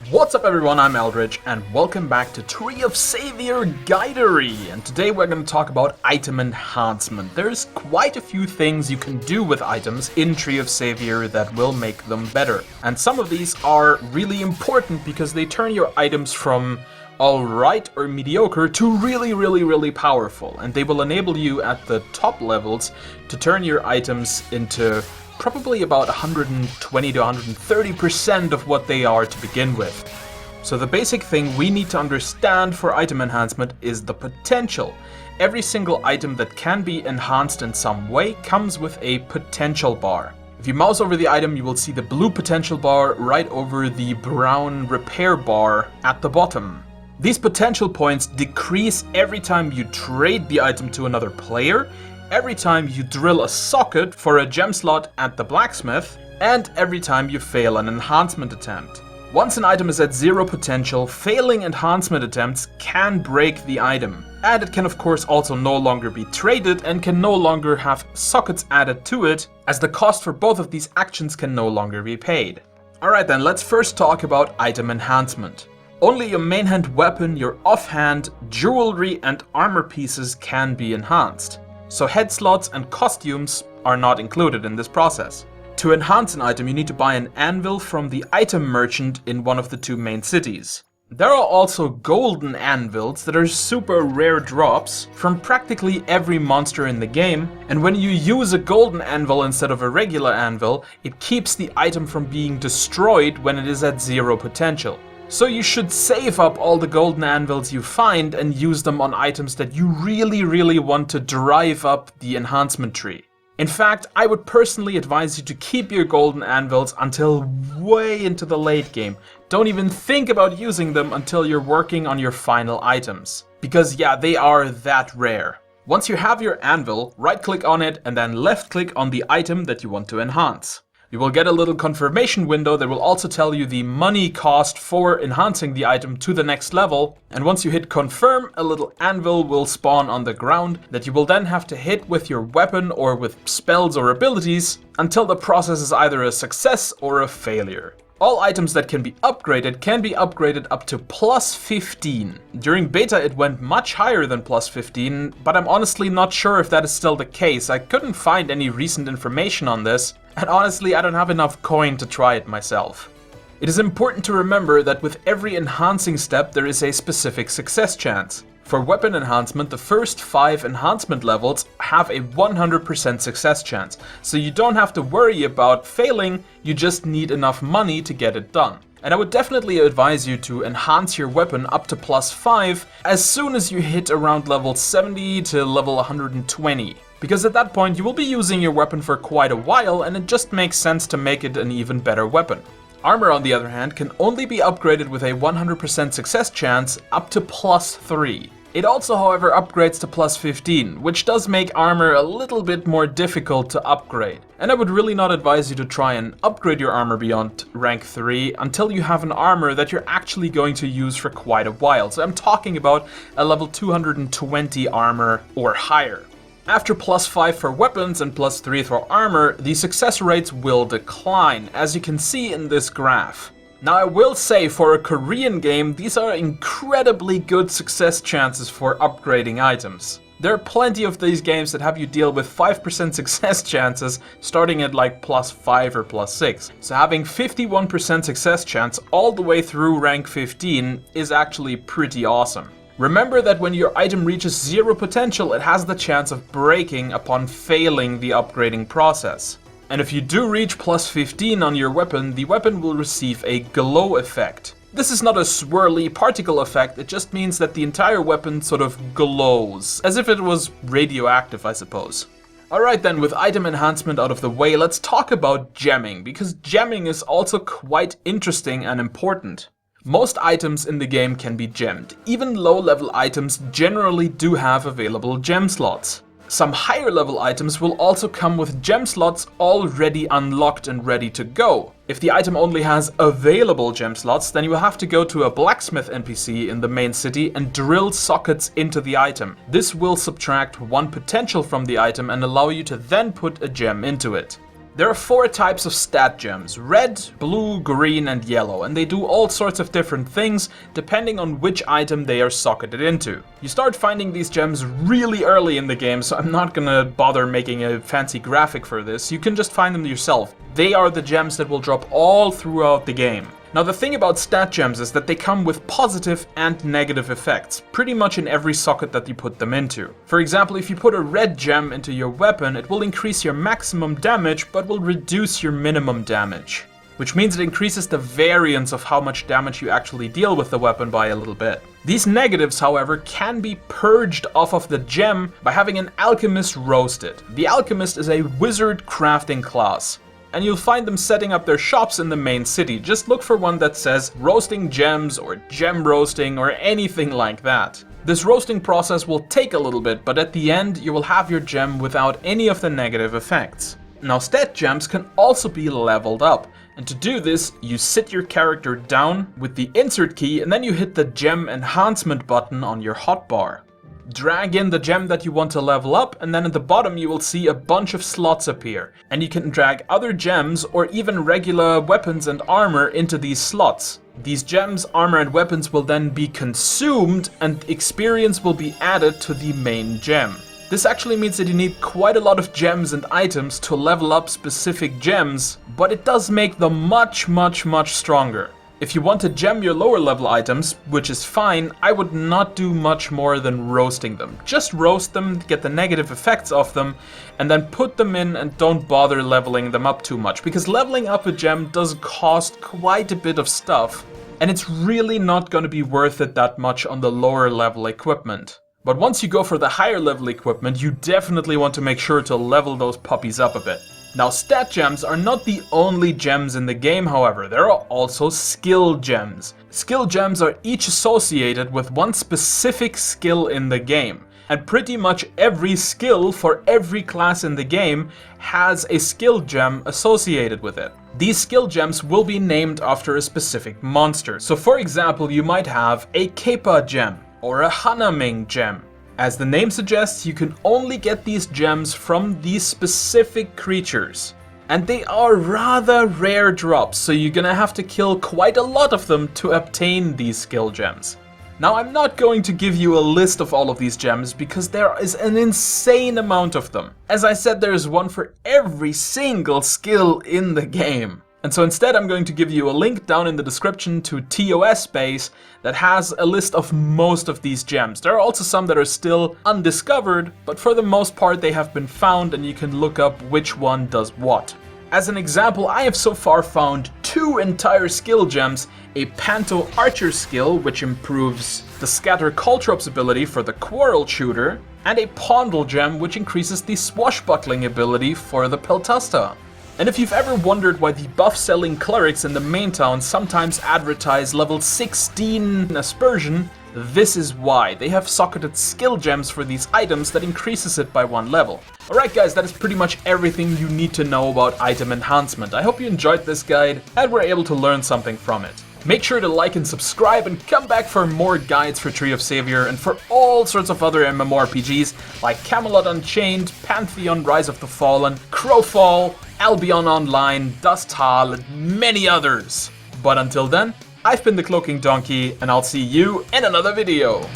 What's up everyone, I'm Eldridge and welcome back to Tree of Savior Guidery, and today we're going to talk about item enhancement. There's quite a few things you can do with items in Tree of Savior that will make them better. And some of these are really important because they turn your items from alright or mediocre to really powerful, and they will enable you at the top levels to turn your items into probably about 120 to 130% of what they are to begin with. So the basic thing we need to understand for item enhancement is the potential. Every single item that can be enhanced in some way comes with a potential bar. If you mouse over the item, you will see the blue potential bar right over the brown repair bar at the bottom. These potential points decrease every time you trade the item to another player, every time you drill a socket for a gem slot at the blacksmith, and every time you fail an enhancement attempt. Once an item is at zero potential, failing enhancement attempts can break the item. And it can of course also no longer be traded and can no longer have sockets added to it, as the cost for both of these actions can no longer be paid. Alright then, let's first talk about item enhancement. Only your main hand weapon, your offhand, jewelry and armor pieces can be enhanced. So head slots and costumes are not included in this process. To enhance an item, you need to buy an anvil from the item merchant in one of the two main cities. There are also golden anvils that are super rare drops from practically every monster in the game, and when you use a golden anvil instead of a regular anvil, it keeps the item from being destroyed when it is at zero potential. So you should save up all the golden anvils you find and use them on items that you really want to drive up the enhancement tree. In fact, I would personally advise you to keep your golden anvils until way into the late game. Don't even think about using them until you're working on your final items. Because yeah, they are that rare. Once you have your anvil, right click on it and then left click on the item that you want to enhance. You will get a little confirmation window that will also tell you the money cost for enhancing the item to the next level, and once you hit confirm, a little anvil will spawn on the ground that you will then have to hit with your weapon or with spells or abilities until the process is either a success or a failure. All items that can be upgraded up to plus 15. During beta it went much higher than plus 15, but I'm honestly not sure if that is still the case. I couldn't find any recent information on this, and honestly I don't have enough coin to try it myself. It is important to remember that with every enhancing step there is a specific success chance. For weapon enhancement, the first 5 enhancement levels have a 100% success chance, so you don't have to worry about failing, you just need enough money to get it done. And I would definitely advise you to enhance your weapon up to plus 5 as soon as you hit around level 70 to level 120. Because at that point you will be using your weapon for quite a while and it just makes sense to make it an even better weapon. Armor, on the other hand, can only be upgraded with a 100% success chance up to plus 3. It also, however, upgrades to plus 15, which does make armor a little bit more difficult to upgrade. And I would really not advise you to try and upgrade your armor beyond rank 3 until you have an armor that you're actually going to use for quite a while. So I'm talking about a level 220 armor or higher. After plus 5 for weapons and plus 3 for armor, the success rates will decline, as you can see in this graph. Now I will say, for a Korean game, these are incredibly good success chances for upgrading items. There are plenty of these games that have you deal with 5% success chances starting at like plus 5 or plus 6. So having 51% success chance all the way through rank 15 is actually pretty awesome. Remember that when your item reaches zero potential, it has the chance of breaking upon failing the upgrading process. And if you do reach plus 15 on your weapon, the weapon will receive a glow effect. This is not a swirly particle effect, it just means that the entire weapon sort of glows, as if it was radioactive, I suppose. Alright then, with item enhancement out of the way, let's talk about gemming, because gemming is also quite interesting and important. Most items in the game can be gemmed. Even low-level items generally do have available gem slots. Some higher level items will also come with gem slots already unlocked and ready to go. If the item only has available gem slots, then you will have to go to a blacksmith NPC in the main city and drill sockets into the item. This will subtract 1 potential from the item and allow you to then put a gem into it. There are 4 types of stat gems: red, blue, green, and yellow, and they do all sorts of different things depending on which item they are socketed into. You start finding these gems really early in the game, so I'm not gonna bother making a fancy graphic for this. You can just find them yourself. They are the gems that will drop all throughout the game. Now the thing about stat gems is that they come with positive and negative effects, pretty much in every socket that you put them into. For example, if you put a red gem into your weapon, it will increase your maximum damage but will reduce your minimum damage, which means it increases the variance of how much damage you actually deal with the weapon by a little bit. These negatives, however, can be purged off of the gem by having an alchemist roast it. The alchemist is a wizard crafting class, and you'll find them setting up their shops in the main city. Just look for one that says roasting gems or gem roasting or anything like that. This roasting process will take a little bit, but at the end you will have your gem without any of the negative effects. Now stat gems can also be leveled up, and to do this you sit your character down with the insert key and then you hit the gem enhancement button on your hotbar. Drag in the gem that you want to level up, and then at the bottom you will see a bunch of slots appear, and you can drag other gems or even regular weapons and armor into these slots. These gems, armor, and weapons will then be consumed and experience will be added to the main gem. This actually means that you need quite a lot of gems and items to level up specific gems, but it does make them much stronger. If you want to gem your lower level items, which is fine, I would not do much more than roasting them. Just roast them, get the negative effects off them, and then put them in and don't bother leveling them up too much, because leveling up a gem does cost quite a bit of stuff, and it's really not going to be worth it that much on the lower level equipment. But once you go for the higher level equipment, you definitely want to make sure to level those puppies up a bit. Now stat gems are not the only gems in the game, however. There are also skill gems. Skill gems are each associated with one specific skill in the game, and pretty much every skill for every class in the game has a skill gem associated with it. These skill gems will be named after a specific monster. So for example, you might have a Kepa gem or a Hanaming gem. As the name suggests, you can only get these gems from these specific creatures. And they are rather rare drops, so you're gonna have to kill quite a lot of them to obtain these skill gems. Now I'm not going to give you a list of all of these gems because there is an insane amount of them. As I said, there is one for every single skill in the game. And so instead I'm going to give you a link down in the description to TOS base that has a list of most of these gems. There are also some that are still undiscovered, but for the most part they have been found and you can look up which one does what. As an example, I have so far found 2 entire skill gems, a Panto Archer skill which improves the Scatter Caltrops ability for the Quarrel Shooter, and a Pondle gem which increases the Swashbuckling ability for the Peltasta. And if you've ever wondered why the buff-selling clerics in the main town sometimes advertise level 16 aspersion, this is why. They have socketed skill gems for these items that increases it by 1 level. Alright guys, that is pretty much everything you need to know about item enhancement. I hope you enjoyed this guide and were able to learn something from it. Make sure to like and subscribe and come back for more guides for Tree of Savior and for all sorts of other MMORPGs like Camelot Unchained, Pantheon Rise of the Fallen, Crowfall, Albion Online, Dust Hall, and many others. But until then, I've been the Cloaking Donkey, and I'll see you in another video.